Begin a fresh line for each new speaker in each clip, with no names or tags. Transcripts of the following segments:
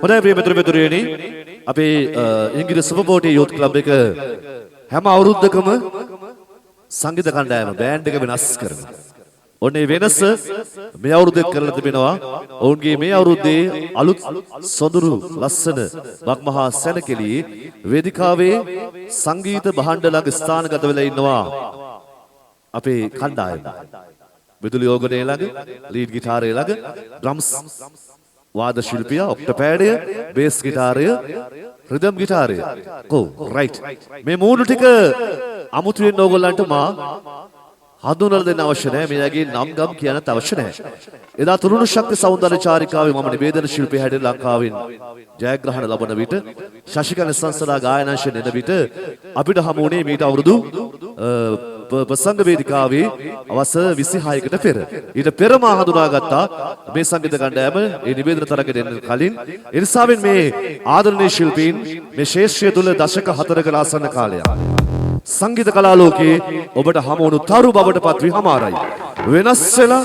හොඳයි ප්‍රිය මිතුරු මිතුරියනි අපේ ඉංග්‍රීසි සුපර්බෝටි යූත් ක්ලබ් එක හැම අවුරුද්දකම සංගීත කණ්ඩායම බෑන්ඩ් එක වෙනස් කරනවා. ඔන්නේ වෙනස මේ අවුරුද්දේ කරලා තිබෙනවා. ඔවුන්ගේ මේ අවුරුද්දේ අලුත් සොඳුරු ලස්සන මක්මහා සැනකෙළි වේදිකාවේ සංගීත භාණ්ඩ ළඟ ස්ථානගත වෙලා ඉන්නවා අපේ කණ්ඩායම. විදුලි ඕගනය ළඟ, ලීඩ් ගිටාරය ළඟ, ඩ්‍රම්ස් වාද ශිල්පියා, ඔක්ටපෑඩය, බේස් ගිටාරය, රිදම් ගිටාරය. රයිට්. මේ මූණු ටික අමුතුවෙන් ඕගොල්ලන්ට මා හඳුනලා දෙන්න අවශ්‍ය නැහැ. මෙයාගේ නම් ගම් කියන්නත් අවශ්‍ය නැහැ. එදා තුරුණු ශක්ති සෞන්දර්ය චාරිකාවේ මම නිවේදන ශිල්පී හැටියට ලංකාවෙන් ජයග්‍රහණ ලබන විට ශශිකල සංස්ථා ගායනාංශයෙන් එන විට අපිට හමු වුණේ මීට අවුරුදු ප්‍රසංග වේදිකාවේ අවස 26කට පෙර. ඊට පෙර මා හඳුනාගත්තා මේ සංගීත කණ්ඩායම ඒ නිවේදන තරගයට එන්න කලින්. ඒ නිසාවෙන් මේ ආදරණීය ශිල්පීන් මේ ශේෂ්ත්‍රය තුල දශක 4ක ආසන්න කාලයක් සංගීත කලාලෝකයේ ඔබට හමු වුණු තරු බවට පත් වී හමාරයි. වෙනස් වෙලා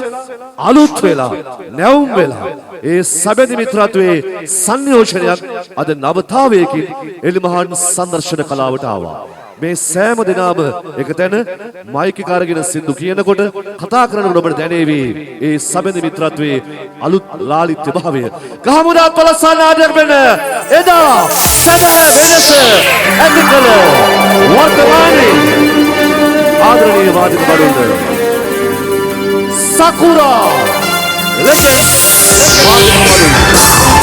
අලුත් වෙලා නැවුම් වෙලා ඒ සැබැඳි මිත්‍රත්වයේ සංයෝජනයක් අද නවතාවයකින් එළිමහන් සංදර්ශන කලාවට ආවා. මේ සෑම දිනම එකතැන මයික් එක අරගෙන සින්දු කියනකොට කතා කරනකොට ඔබට දැනේවි ඒ සැබැඳි මිත්‍රත්වයේ අලුත් ලාලිත්‍ය භාවය. ගහමුදා පළසනාදයක් වෙන එදා සැබෑ වෙනස ඇති කළ වර්තමානයේ ආදරණීය වාදක බඩුල්ල සකුරා ලෙජන්ඩ්ස් වාදක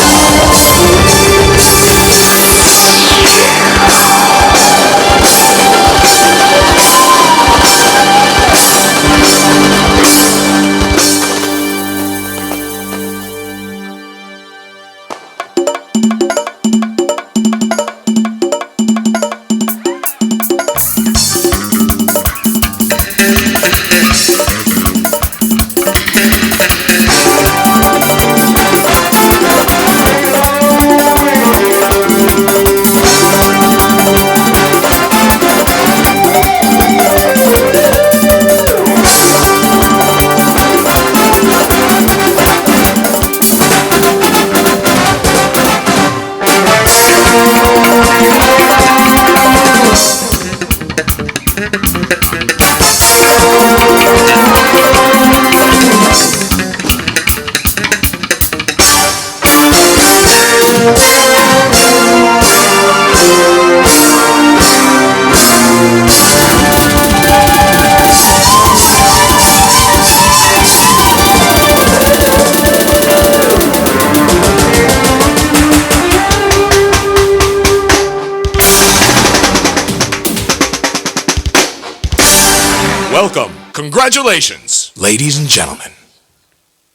Welcome, congratulations, ladies and gentlemen.